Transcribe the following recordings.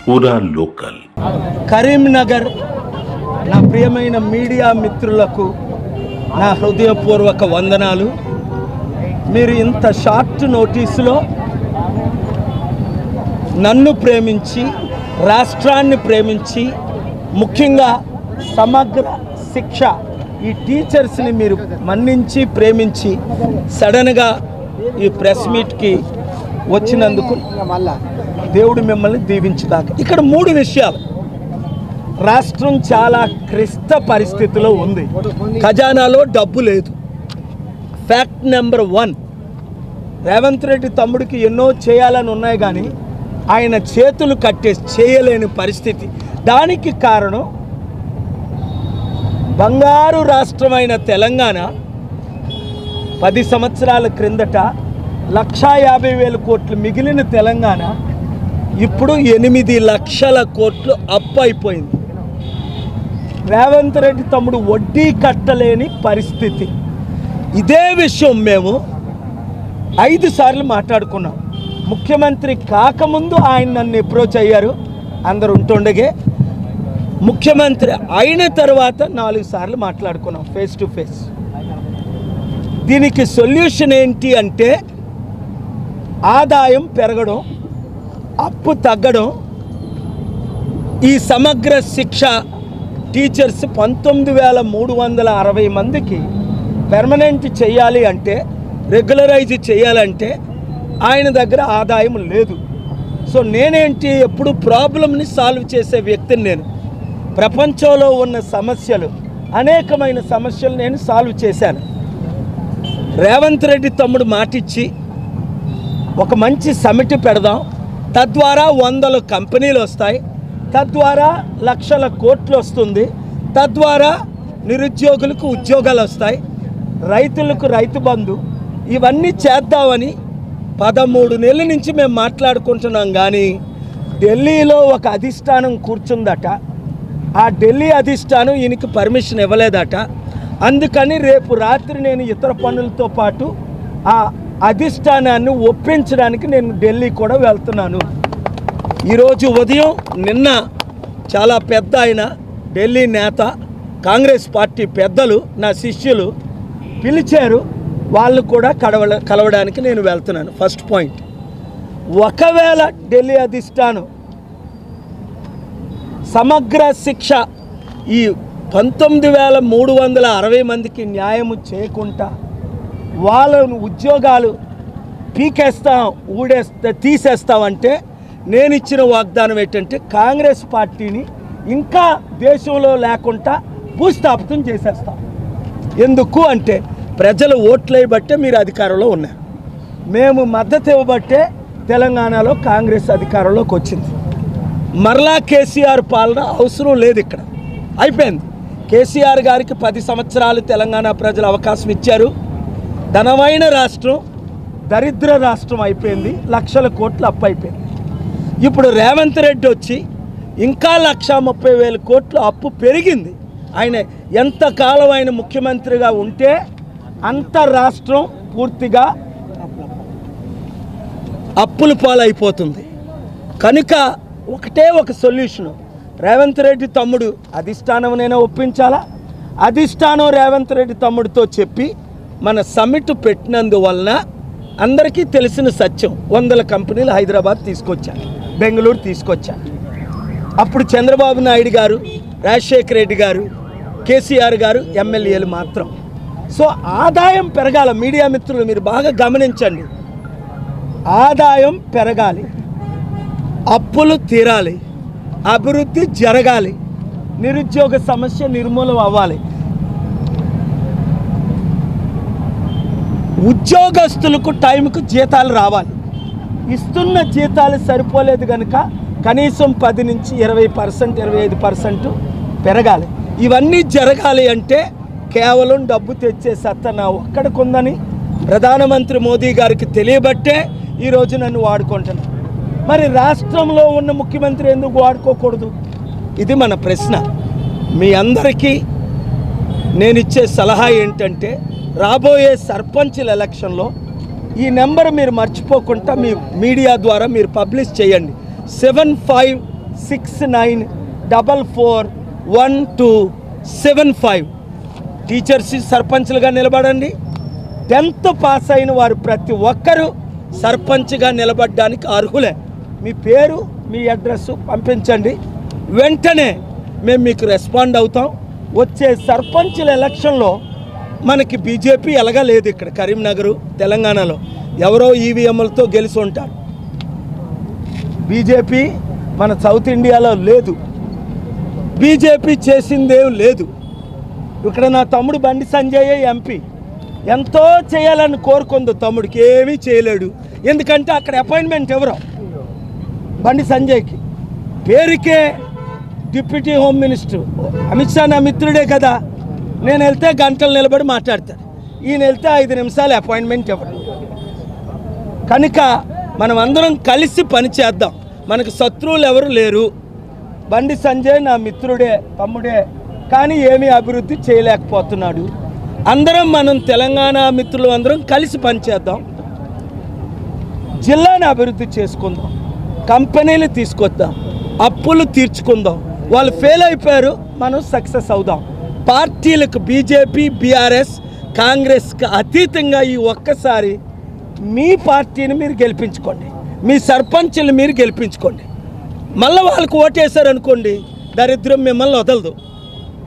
పూరా లోకల్. కరీంనగర్ నా ప్రియమైన మీడియా మిత్రులకు నా హృదయపూర్వక వందనాలు. మీరు ఇంత షార్ట్ నోటీసులో నన్ను ప్రేమించి, రాష్ట్రాన్ని ప్రేమించి, ముఖ్యంగా సమగ్ర శిక్ష ఈ టీచర్స్ని మీరు మన్నించి ప్రేమించి సడన్గా ఈ ప్రెస్ మీట్కి వచ్చినందుకు దేవుడు మిమ్మల్ని దీవించుగాక. ఇక్కడ 3 విషయాలు. రాష్ట్రం చాలా క్లిష్ట పరిస్థితిలో ఉంది. ఖజానాలో డబ్బు లేదు. ఫ్యాక్ట్ నెంబర్ 1, రేవంత్ రెడ్డి తమ్ముడికి ఎన్నో చేయాలని ఉన్నాయి కానీ ఆయన చేతులు కట్టేసి చేయలేని పరిస్థితి. దానికి కారణం బంగారు రాష్ట్రమైన తెలంగాణ 10 సంవత్సరాల క్రిందట 1,50,000 కోట్లు మిగిలిన తెలంగాణ ఇప్పుడు 8 లక్షల కోట్లు అప్పు అయిపోయింది. రేవంత్ రెడ్డి తమ్ముడు వడ్డీ కట్టలేని పరిస్థితి. ఇదే విషయం మేము 5 సార్లు మాట్లాడుకున్నాం. ముఖ్యమంత్రి కాకముందు ఆయన నన్ను అప్రోచ్ అయ్యారు, అందరు ఉంటుండగే. ముఖ్యమంత్రి అయిన తర్వాత 4 సార్లు మాట్లాడుకున్నాం ఫేస్ టు ఫేస్. దీనికి సొల్యూషన్ ఏంటి అంటే ఆదాయం పెరగడం, అప్పు తగ్గడం. ఈ సమగ్ర శిక్ష టీచర్స్ 19,360 మందికి పెర్మనెంట్ చేయాలి అంటే, రెగ్యులరైజ్ చేయాలంటే ఆయన దగ్గర ఆదాయం లేదు. సో నేనేంటి, ఎప్పుడు ప్రాబ్లమ్ని సాల్వ్ చేసే వ్యక్తిని నేను. ప్రపంచంలో ఉన్న సమస్యలు, అనేకమైన సమస్యలు నేను సాల్వ్ చేశాను. రేవంత్ రెడ్డి తమ్ముడు మాటిచ్చి ఒక మంచి సమిట్ పెడదాం, తద్వారా 100 కంపెనీలు వస్తాయి, తద్వారా లక్షల కోట్లు వస్తుంది, తద్వారా నిరుద్యోగులకు ఉద్యోగాలు వస్తాయి, రైతులకు రైతు బంధు, ఇవన్నీ చేద్దామని 13 నెలల నుంచి మేము మాట్లాడుకుంటున్నాం. కానీ ఢిల్లీలో ఒక అధిష్టానం కూర్చుందట. ఆ ఢిల్లీ అధిష్టానం ఈయనకి పర్మిషన్ ఇవ్వలేదట. అందుకని రేపు రాత్రి నేను ఇతర పనులతో పాటు ఆ అధిష్టానాన్ని ఒప్పించడానికి నేను ఢిల్లీ కూడా వెళ్తున్నాను. ఈరోజు ఉదయం, నిన్న చాలా పెద్ద ఆయన ఢిల్లీ నేత, కాంగ్రెస్ పార్టీ పెద్దలు, నా శిష్యులు పిలిచారు. వాళ్ళు కూడా కలవడానికి నేను వెళ్తున్నాను. ఫస్ట్ పాయింట్, ఒకవేళ ఢిల్లీ అధిష్టానం సమగ్ర శిక్ష ఈ 19,360 మందికి న్యాయము చేయకుండా వాళ్ళను ఉద్యోగాలు పీకేస్తాం, తీసేస్తామంటే నేను ఇచ్చిన వాగ్దానం ఏంటంటే కాంగ్రెస్ పార్టీని ఇంకా దేశంలో లేకుండా భూస్థాపితం చేసేస్తాం. ఎందుకు అంటే ప్రజలు ఓట్లేయబట్టే మీరు అధికారంలో ఉన్నారు. మేము మద్దతు ఇవ్వబట్టే తెలంగాణలో కాంగ్రెస్ అధికారంలోకి వచ్చింది. మరలా కేసీఆర్ పాలన అవసరం లేదు. ఇక్కడ అయిపోయింది. కేసీఆర్ గారికి 10 సంవత్సరాలు తెలంగాణ ప్రజలు అవకాశం ఇచ్చారు. ధనమైన రాష్ట్రం దరిద్ర రాష్ట్రం అయిపోయింది. లక్షల కోట్లు అప్పు అయిపోయింది. ఇప్పుడు రేవంత్ రెడ్డి వచ్చి ఇంకా 1,30,000 కోట్లు అప్పు పెరిగింది. ఆయన ఎంతకాలం ఆయన ముఖ్యమంత్రిగా ఉంటే అంత రాష్ట్రం పూర్తిగా అప్పుల పాలైపోతుంది. కనుక ఒకటే ఒక సొల్యూషను, రేవంత్ రెడ్డి తమ్ముడు అధిష్టానంనైనా ఒప్పించాలా, అధిష్టానం రేవంత్ రెడ్డి తమ్ముడితో చెప్పి మన సమ్మిట్ పెట్టినందువలన అందరికీ తెలిసిన సత్యం, 100 కంపెనీలు హైదరాబాద్ తీసుకొచ్చారు, బెంగళూరు తీసుకొచ్చారు. అప్పుడు చంద్రబాబు నాయుడు గారు, రాజశేఖర రెడ్డి గారు, కేసీఆర్ గారు ఎమ్మెల్యేలు మాత్రం. సో ఆదాయం పెరగాల. మీడియా మిత్రులు మీరు బాగా గమనించండి, ఆదాయం పెరగాలి, అప్పులు తీరాలి, అభివృద్ధి జరగాలి, నిరుద్యోగ సమస్య నిర్మూలన అవ్వాలి. ఉద్యోగస్తులకు టైంకు జీతాలు రావాలి. ఇస్తున్న జీతాలు సరిపోలేదు కనుక కనీసం 10 నుంచి 20%, 25% పెరగాలి. ఇవన్నీ జరగాలి అంటే కేవలం డబ్బు తెచ్చే సత్తా నా ఒక్కడికుందని ప్రధానమంత్రి మోదీ గారికి తెలియబట్టే ఈరోజు నన్ను వాడుకుంటున్నాను. మరి రాష్ట్రంలో ఉన్న ముఖ్యమంత్రి ఎందుకు వాడుకోకూడదు? ఇది మన ప్రశ్న. మీ అందరికీ నేను ఇచ్చే సలహా ఏంటంటే రాబోయే సర్పంచ్ల ఎలక్షన్లో ఈ నెంబర్ మీరు మర్చిపోకుండా మీ మీడియా ద్వారా మీరు పబ్లిష్ చేయండి. 69441275. టీచర్స్ సర్పంచ్లుగా నిలబడండి. 10th పాస్ అయిన వారు ప్రతి ఒక్కరూ సర్పంచ్గా నిలబడడానికి అర్హులే. మీ పేరు, మీ అడ్రస్ పంపించండి. వెంటనే మేము మీకు రెస్పాండ్ అవుతాం. వచ్చే సర్పంచ్ల ఎలక్షన్లో మనకి బీజేపీ ఎలాగా లేదు. ఇక్కడ కరీంనగర్, తెలంగాణలో ఎవరో ఈవీఎంలతో గెలిచి ఉంటారు. బీజేపీ మన సౌత్ ఇండియాలో లేదు. బీజేపీ చేసిందేం లేదు. ఇక్కడ నా తమ్ముడు బండి సంజయ్ ఎంపీ ఎంతో చేయాలని కోరుకుంది. తమ్ముడికి ఏమీ చేయలేడు. ఎందుకంటే అక్కడ అపాయింట్మెంట్ ఎవరో బండి సంజయ్కి. పేరుకే deputy home minister Amit Shah నా మిత్రుడే కదా. నేను వెళ్తే గంటలు నిలబడి మాట్లాడతాను. ఈయన వెళ్తే 5 నిమిషాలు అపాయింట్మెంట్ ఇవ్వడు. కనుక మనం అందరం కలిసి పనిచేద్దాం. మనకు శత్రువులు ఎవరు లేరు. బండి సంజయ్ నా మిత్రుడే, తమ్ముడే, కానీ ఏమీ అభివృద్ధి చేయలేకపోతున్నాడు. అందరం మనం తెలంగాణ మిత్రులు అందరం కలిసి పనిచేద్దాం. జిల్లాని అభివృద్ధి చేసుకుందాం. కంపెనీలు తీసుకొద్దాం. అప్పులు తీర్చుకుందాం. వాళ్ళు ఫెయిల్ అయిపోయారు, మనం సక్సెస్ అవుదాం. పార్టీలకు బీజేపీ, బీఆర్ఎస్, కాంగ్రెస్కి అతీతంగా ఈ ఒక్కసారి మీ పార్టీని మీరు గెలిపించుకోండి. మీ సర్పంచ్లు మీరు గెలిపించుకోండి. మళ్ళీ వాళ్ళకు ఓటేశారు అనుకోండి, దరిద్రం మిమ్మల్ని వదలదు.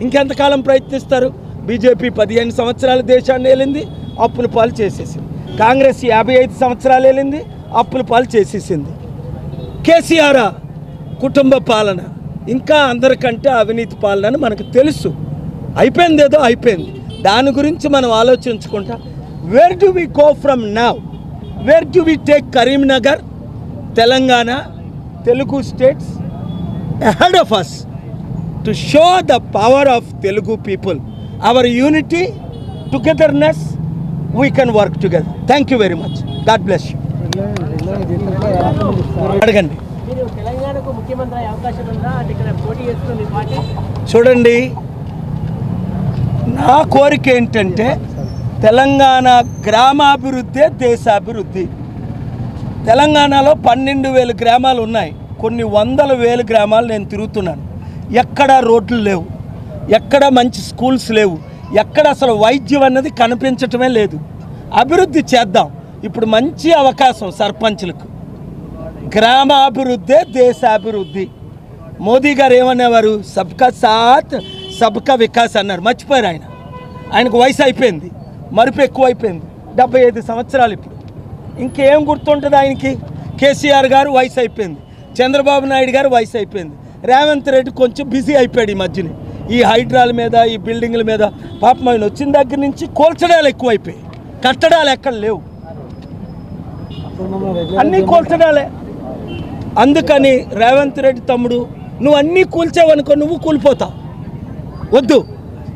ఇంకెంతకాలం ప్రయత్నిస్తారు? బీజేపీ 15 సంవత్సరాలు దేశాన్ని ఏలింది, అప్పుల పాలు చేసేసింది. కాంగ్రెస్ 55 సంవత్సరాలు ఏలింది, అప్పుల పాలు చేసేసింది. కేసీఆర్ కుటుంబ పాలన, ఇంకా అందరికంటే అవినీతి పాలన అని మనకు తెలుసు. అయిపోయింది, ఏదో అయిపోయింది. దాని గురించి మనం ఆలోచించుకుంటా. Where do we go from now? Where do we take Karimnagar, Telangana, Telugu states ahead of us to show the power of Telugu people, our unity, togetherness, we can work together. Thank you very much. God bless you. అడగండి. తెలంగాణకు ముఖ్యమంత్రి అయ్యే అవకాశం ఉందా? అంటే ఇక్కడ పోటీ చేస్తుంది పార్టీ. చూడండి, నా కోరిక ఏంటంటే తెలంగాణ గ్రామాభివృద్ధి దేశాభివృద్ధి. తెలంగాణలో 12,000 గ్రామాలు ఉన్నాయి. కొన్ని 100,000 గ్రామాలు నేను తిరుగుతున్నాను. ఎక్కడ రోడ్లు లేవు, ఎక్కడ మంచి స్కూల్స్ లేవు, ఎక్కడ అసలు వైద్యం అన్నది కనిపించటమే లేదు. అభివృద్ధి చేద్దాం. ఇప్పుడు మంచి అవకాశం సర్పంచ్లకు. గ్రామాభివృద్ధి దేశాభివృద్ధి. మోదీ గారు ఏమనేవారు? సబ్కా సాత్ సబ్కా వికాస్ అన్నారు. మర్చిపోయారు ఆయన. ఆయనకు వయసు అయిపోయింది, మరుపు ఎక్కువైపోయింది. 75 సంవత్సరాలు ఇప్పుడు. ఇంకేం గుర్తుంటుంది ఆయనకి? కేసీఆర్ గారు వయసు అయిపోయింది, చంద్రబాబు నాయుడు గారు వయసు అయిపోయింది, రేవంత్ రెడ్డి కొంచెం బిజీ అయిపోయాడు ఈ మధ్యన. ఈ హైడ్రాల మీద, ఈ బిల్డింగ్ల మీద పాపం ఆయన వచ్చిన దగ్గర నుంచి కూల్చడాలు ఎక్కువైపోయాయి. కట్టడాలు ఎక్కడ లేవు, అన్నీ కూల్చడాలే. అందుకని రేవంత్ రెడ్డి తమ్ముడు, నువ్వు అన్నీ కూల్చావనుకో నువ్వు కూలిపోతావు. వద్దు,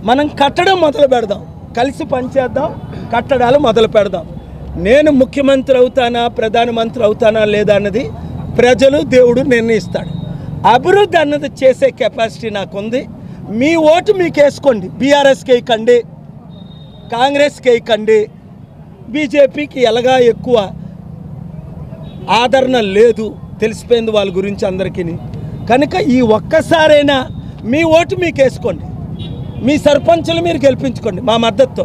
మనం కట్టడం మొదలు పెడదాం. కలిసి పనిచేద్దాం, కట్టడాలు మొదలు పెడదాం. నేను ముఖ్యమంత్రి అవుతానా, ప్రధానమంత్రి అవుతానా లేదా అన్నది ప్రజలు, దేవుడు నిర్ణయిస్తాడు. అభివృద్ధి అన్నది చేసే కెపాసిటీ నాకుంది. మీ ఓటు మీకు వేసుకోండి. బీఆర్ఎస్కి వేయకండి, కాంగ్రెస్కి వేయకండి. బీజేపీకి ఎలాగా ఎక్కువ ఆదరణ లేదు, తెలిసిపోయింది వాళ్ళ గురించి అందరికీ. కనుక ఈ ఒక్కసారైనా మీ ఓటు మీకు వేసుకోండి. మీ సర్పంచులు మీరు గెలిపించుకోండి మా మద్దతుతో.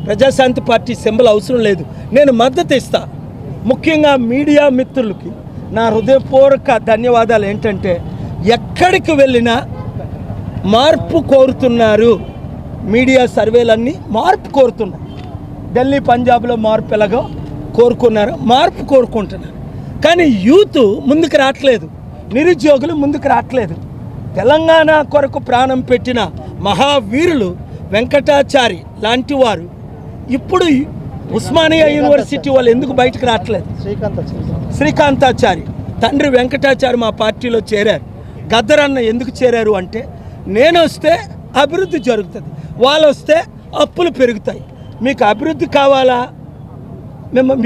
ప్రజాశాంతి పార్టీ సింబల్ అవసరం లేదు, నేను మద్దతు ఇస్తా. ముఖ్యంగా మీడియా మిత్రులకి నా హృదయపూర్వక ధన్యవాదాలు. ఏంటంటే ఎక్కడికి వెళ్ళినా మార్పు కోరుతున్నారు. మీడియా సర్వేలన్నీ మార్పు కోరుతున్నాయి. ఢిల్లీ, పంజాబ్లో మార్పు ఎలాగో కోరుకున్నారు, మార్పు కోరుకుంటున్నారు. కానీ యూత్ ముందుకు రావట్లేదు, నిరుద్యోగులు ముందుకు రావట్లేదు. తెలంగాణ కొరకు ప్రాణం పెట్టిన మహావీరులు వెంకటాచారి లాంటి వారు ఇప్పుడు ఉస్మానియా యూనివర్సిటీ వాళ్ళు ఎందుకు బయటకు రావట్లేదు? శ్రీకాంతాచారి తండ్రి వెంకటాచారి మా పార్టీలో చేరారు. గద్దరన్న ఎందుకు చేరారు అంటే, నేను వస్తే అభివృద్ధి జరుగుతుంది, వాళ్ళు వస్తే అప్పులు పెరుగుతాయి. మీకు అభివృద్ధి కావాలా,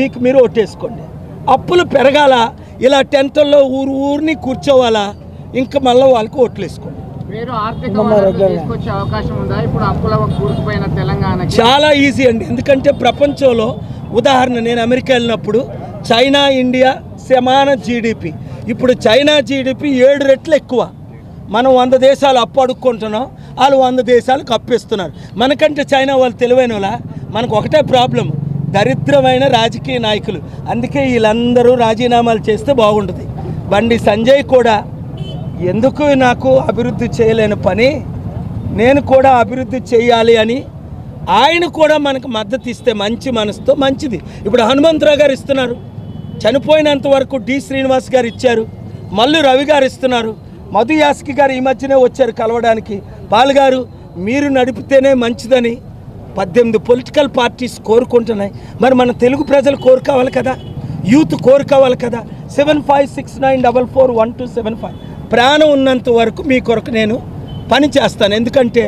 మీకు మీరు ఓటేసుకోండి. అప్పులు పెరగాల, ఇలా టెంట్ల్లో ఊరిని కూర్చోవాలా, ఇంకా మళ్ళీ వాళ్ళకి ఓట్లు వేసుకోండి. చాలా ఈజీ అండి. ఎందుకంటే ప్రపంచంలో ఉదాహరణ, నేను అమెరికా వెళ్ళినప్పుడు చైనా, ఇండియా సమాన జీడిపి. ఇప్పుడు చైనా జీడిపి 7 రెట్లు ఎక్కువ. మనం 100 దేశాలు అప్పు అడుక్కుంటున్నాం, వాళ్ళు 100 దేశాలకు అప్పిస్తున్నారు. మనకంటే చైనా వాళ్ళు తెలివైన వాళ్ళ? మనకు ఒకటే ప్రాబ్లం, దరిద్రమైన రాజకీయ నాయకులు. అందుకే వీళ్ళందరూ రాజీనామాలు చేస్తే బాగుంటుంది. బండి సంజయ్ కూడా ఎందుకు నాకు అభివృద్ధి చేయలేని పని, నేను కూడా అభివృద్ధి చేయాలి అని ఆయన కూడా మనకు మద్దతు ఇస్తే మంచి మనసుతో మంచిది. ఇప్పుడు హనుమంతరావు గారు ఇస్తున్నారు, చనిపోయినంత వరకు డి శ్రీనివాస్ గారు ఇచ్చారు, మల్లు రవి గారు ఇస్తున్నారు, మధు యాస్కి గారు ఈ మధ్యనే వచ్చారు కలవడానికి. పాల్గారు మీరు నడిపితేనే మంచిదని 18 పొలిటికల్ పార్టీస్ కోరుకుంటున్నాయి. మరి మన తెలుగు ప్రజలు కోరుకోవాలి కదా, యూత్ కోరుకోవాలి కదా. 7569441275 ప్రాణం ఉన్నంత వరకు మీ కొరకు నేను పని చేస్తాను. ఎందుకంటే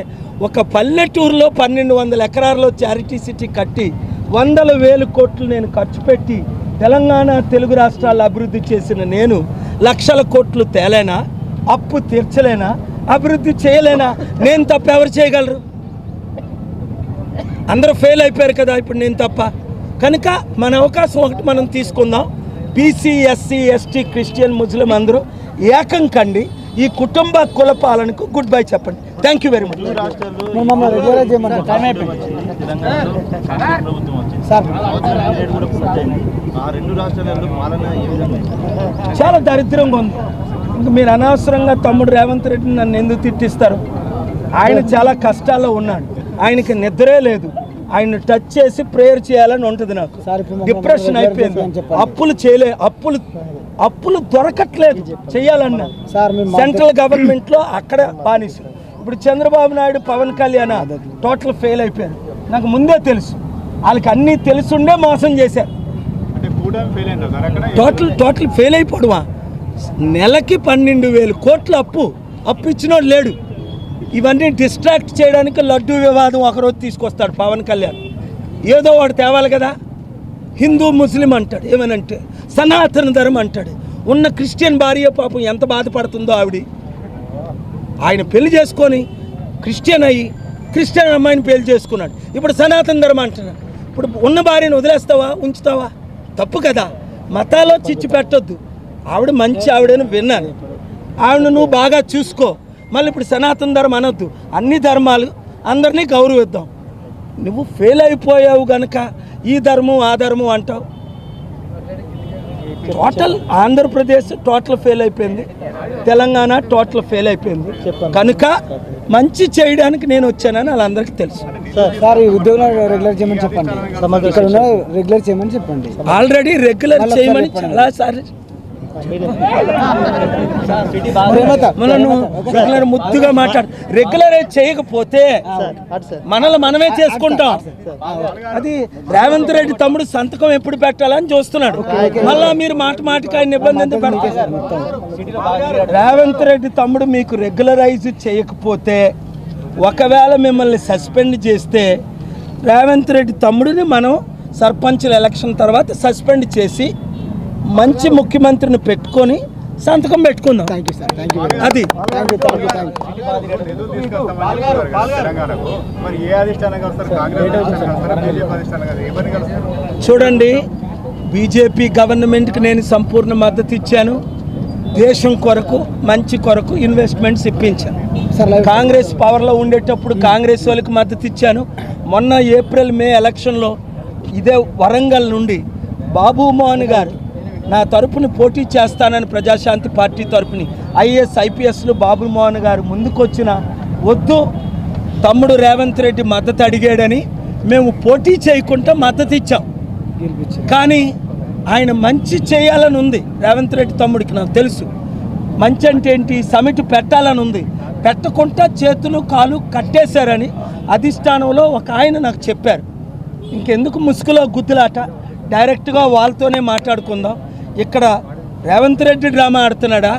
ఒక పల్లెటూరులో 1200 ఎకరాల్లో చారిటీ సిటీ కట్టి 100,000 కోట్లు నేను ఖర్చు పెట్టి తెలంగాణ తెలుగు రాష్ట్రాల్లో అభివృద్ధి చేసిన నేను లక్షల కోట్లు తేలేనా, అప్పు తీర్చలేనా, అభివృద్ధి చేయలేనా? నేను తప్ప ఎవరు చేయగలరు? అందరూ ఫెయిల్ అయిపోయారు కదా, ఇప్పుడు నేను తప్ప. కనుక మన అవకాశం ఒకటి మనం తీసుకుందాం. బీసీ, ఎస్సీ, ఎస్టీ, క్రిస్టియన్, ముస్లిం అందరూ ఏకం కండి. ఈ కుటుంబ కుల పాలనకు గుడ్ బై చెప్పండి. Thank you very much. చాలా దరిద్రంగా ఉంది. ఇంక మీరు అనవసరంగా తమ్ముడు రేవంత్ రెడ్డిని నన్ను ఎందుకు తిట్టిస్తారు? ఆయన చాలా కష్టాల్లో ఉన్నాడు, ఆయనకి నిద్రే లేదు. ఆయన టచ్ చేసి ప్రేయర్ చేయాలని ఉంటుంది నాకు. డిప్రెషన్ అయిపోయింది. అప్పులు దొరకట్లేదు చేయాలన్నా. సెంట్రల్ గవర్నమెంట్లో అక్కడ బానిసు. ఇప్పుడు చంద్రబాబు నాయుడు, పవన్ కళ్యాణ్ టోటల్ ఫెయిల్ అయిపోయారు. నాకు ముందే తెలుసు, వాళ్ళకి అన్నీ తెలుసుండే మోసం చేశారు. టోటల్ ఫెయిల్ అయిపోవడమా? నెలకి 12,000 కోట్ల అప్పు ఇచ్చినోడు లేడు. ఇవన్నీ డిస్ట్రాక్ట్ చేయడానికి లడ్డూ వివాదం ఒకరోజు తీసుకొస్తాడు పవన్ కళ్యాణ్. ఏదో వాడు తేవాలి కదా. హిందూ ముస్లిం అంటాడు, ఏమనంటే సనాతన ధర్మం అంటాడు. ఉన్న క్రిస్టియన్ భార్య పాపం ఎంత బాధపడుతుందో ఆవిడ. ఆయన పెళ్లి చేసుకొని క్రిస్టియన్ అయ్యి క్రిస్టియన్ అమ్మాయిని పెళ్లి చేసుకున్నాడు. ఇప్పుడు సనాతన ధర్మం అంటున్నాడు. ఇప్పుడు ఉన్న భార్యను వదిలేస్తావా, ఉంచుతావా? తప్పు కదా. మతాల్లో చిచ్చు పెట్టొద్దు. ఆవిడ మంచి ఆవిడని విన్నాను, ఆవిడ నువ్వు బాగా చూసుకో. మళ్ళీ ఇప్పుడు సనాతన ధర్మం అనొద్దు. అన్ని ధర్మాలు అందరినీ గౌరవిద్దాం. నువ్వు ఫెయిల్ అయిపోయావు కనుక ఈ ధర్మం ఆ ధర్మం అంటావు. టోటల్ ఆంధ్రప్రదేశ్ టోటల్ ఫెయిల్ అయిపోయింది, తెలంగాణ టోటల్ ఫెయిల్ అయిపోయింది. కనుక మంచి చేయడానికి నేను వచ్చానని వాళ్ళందరికీ తెలుసు. సార్ ఈ ఉద్యోగులు రెగ్యులర్ చేయమని చెప్పండి, రెగ్యులర్ చేయమని చెప్పండి. ఆల్రెడీ రెగ్యులర్ చేయమని చాలా సార్లు రెగ్యులర్ ముద్దుగా మాట్లాడు. రెగ్యులరైజ్ చేయకపోతే మనల్ని మనమే చేసుకుంటాం. అది రేవంత్ రెడ్డి తమ్ముడు సంతకం ఎప్పుడు పెట్టాలని చూస్తున్నాడు. మళ్ళా మీరు మాటికి ఆయన ఇబ్బంది ఎందుకు పెడతారు? రేవంత్ రెడ్డి తమ్ముడు మీకు రెగ్యులరైజ్ చేయకపోతే, ఒకవేళ మిమ్మల్ని సస్పెండ్ చేస్తే, రేవంత్ రెడ్డి తమ్ముడిని మనం సర్పంచుల ఎలక్షన్ తర్వాత సస్పెండ్ చేసి మంచి ముఖ్యమంత్రిని పెట్టుకొని సంతకం పెట్టుకుందాం. అది చూడండి, బీజేపీ గవర్నమెంట్కి నేను సంపూర్ణ మద్దతు ఇచ్చాను. దేశం కొరకు, మంచి కొరకు ఇన్వెస్ట్మెంట్స్ ఇప్పించాను. కాంగ్రెస్ పవర్లో ఉండేటప్పుడు కాంగ్రెస్ వాళ్ళకి మద్దతు ఇచ్చాను. మొన్న ఏప్రిల్ మే ఎలక్షన్లో ఇదే వరంగల్ నుండి బాబు మోహన్ గారు నా తరపుని పోటీ చేస్తానని ప్రజాశాంతి పార్టీ తరపుని ఐఏఎస్ ఐపీఎస్లు బాబు మోహన్ గారు ముందుకొచ్చిన వద్దు తమ్ముడు రేవంత్ రెడ్డి మద్దతు అడిగాడని మేము పోటీ చేయకుండా మద్దతు ఇచ్చాం. కానీ ఆయన మంచి చేయాలని ఉంది రేవంత్ రెడ్డి తమ్ముడికి, నాకు తెలుసు. మంచి అంటే ఏంటి, సమిట్ పెట్టాలని ఉంది. పెట్టకుండా చేతులు కాలు కట్టేశారని అధిష్టానంలో ఒక ఆయన నాకు చెప్పారు. ఇంకెందుకు ముసుగులో గుద్దులాట, డైరెక్ట్గా వాళ్ళతోనే మాట్లాడుకుందాం. ఇక్కడ రేవంత్ రెడ్డి డ్రామా ఆడుతున్నాడా,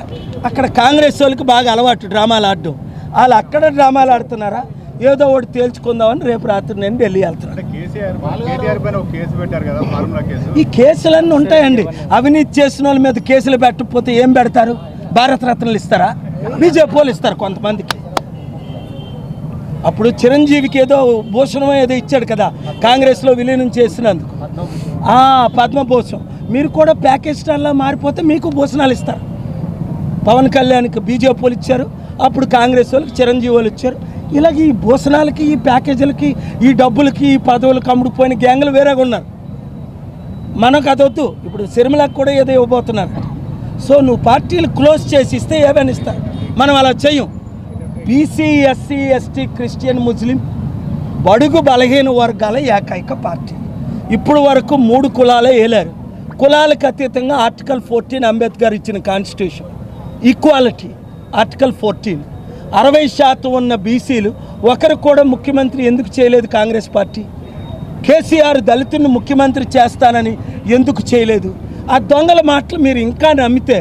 అక్కడ కాంగ్రెస్ వాళ్ళకి బాగా అలవాటు డ్రామాలు ఆడడం. వాళ్ళు అక్కడ డ్రామాలు ఆడుతున్నారా, ఏదో ఒకటి తేల్చుకుందామని రేపు రాత్రి నేను ఢిల్లీ వెళ్తున్నాను. ఈ కేసులన్నీ ఉంటాయండి. అవినీతి చేసిన వాళ్ళ మీద కేసులు పెట్టకపోతే ఏం పెడతారు? భారతరత్నలు ఇస్తారా? బీజేపీ వాళ్ళు ఇస్తారు కొంతమందికి. అప్పుడు చిరంజీవికి ఏదో భూషణం ఏదో ఇచ్చాడు కదా కాంగ్రెస్లో విలీనం చేసినందుకు, పద్మభూషణం. మీరు కూడా ప్యాకేజ్ స్టార్లా మారిపోతే మీకు భూషణాలు ఇస్తారు. పవన్ కళ్యాణ్కి బీజేపీ వాళ్ళు ఇచ్చారు, అప్పుడు కాంగ్రెస్ వాళ్ళకి చిరంజీవి వాళ్ళు ఇచ్చారు. ఇలాగ ఈ భూషణాలకి, ఈ ప్యాకేజీలకి, ఈ డబ్బులకి, ఈ పదవులకు అమ్ముడుపోయిన గ్యాంగులు వేరేగా ఉన్నారు. మనకు అదొద్దు. ఇప్పుడు సిరిమలకు కూడా ఏదో ఇవ్వబోతున్నారు. సో నువ్వు పార్టీలు క్లోజ్ చేసి ఇస్తే ఏమైనా ఇస్తారు. మనం అలా చెయ్యం. బీసీ, ఎస్సీ, ఎస్టీ, క్రిస్టియన్, ముస్లిం బడుగు బలహీన వర్గాల ఏకైక పార్టీ. ఇప్పుడు వరకు 3 కులాలే ఏలారు. కులాలకు అతీతంగా ఆర్టికల్ 14 అంబేద్కర్ ఇచ్చిన కాన్స్టిట్యూషన్, ఈక్వాలిటీ ఆర్టికల్ 14. 60% ఉన్న బీసీలు ఒకరు కూడా ముఖ్యమంత్రి ఎందుకు చేయలేదు కాంగ్రెస్ పార్టీ? కేసీఆర్ దళితుని ముఖ్యమంత్రి చేస్తానని ఎందుకు చేయలేదు? ఆ దొంగల మాటలు మీరు ఇంకా నమ్మితే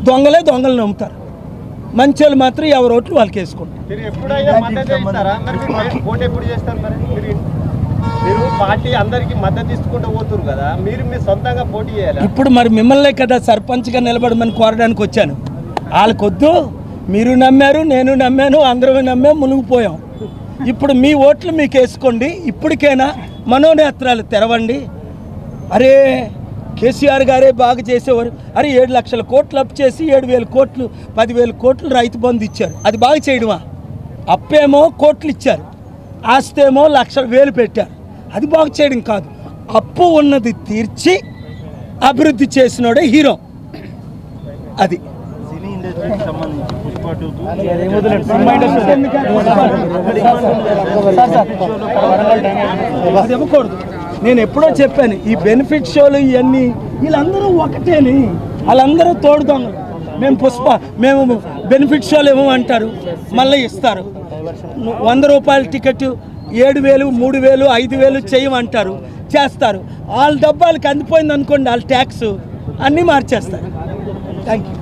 దొంగలు నమ్ముతారు. మంచోళ్ళు మాత్రం ఎవరి ఓట్లు వాళ్ళకి వేసుకుంటారు. మీరు పార్టీ అందరికి మద్దతు ఇస్తుకుంటూ పోతున్నారు కదా, మీరు మీ సొంతంగా పోటీ చేయాలి. ఇప్పుడు మరి మిమ్మల్నే కదా సర్పంచ్గా నిలబడమని కోరడానికి వచ్చాను. వాళ్ళకొద్దు, మీరు నమ్మారు, నేను నమ్మాను, అందరూ నమ్మాం, మునిగిపోయాం. ఇప్పుడు మీ ఓట్లు మీకు వేసుకోండి. ఇప్పటికైనా మనోనేత్రాలు తెరవండి. అరే కేసీఆర్ గారే బాగా చేసేవారు. అరే 7 లక్షల కోట్లు అప్పు చేసి 7,000 కోట్లు 10,000 కోట్లు రైతు బంధు ఇచ్చారు. అది బాగా చేయడమా? అప్పేమో కోట్లు ఇచ్చారు, ఆస్తేమో లక్షల వేలు పెట్టారు. అది బాగు చేయడం కాదు. అప్పు ఉన్నది తీర్చి అభివృద్ధి చేసినోడే హీరో. అది అది ఇవ్వకూడదు. నేను ఎప్పుడో చెప్పాను, ఈ బెనిఫిట్ షోలు ఇవన్నీ వీళ్ళందరూ ఒకటేని, వాళ్ళందరూ తోడు దొంగలు. మేము బెనిఫిట్ షోలు ఇవ్వమంటారు, మళ్ళీ ఇస్తారు. 100 రూపాయల టికెట్ 7,000, 3,000, 5,000 చేయమంటారు, చేస్తారు. వాళ్ళ డబ్బాలకి అందిపోయింది అనుకోండి, వాళ్ళ ట్యాక్స్ అన్నీ మార్చేస్తారు. Thank you.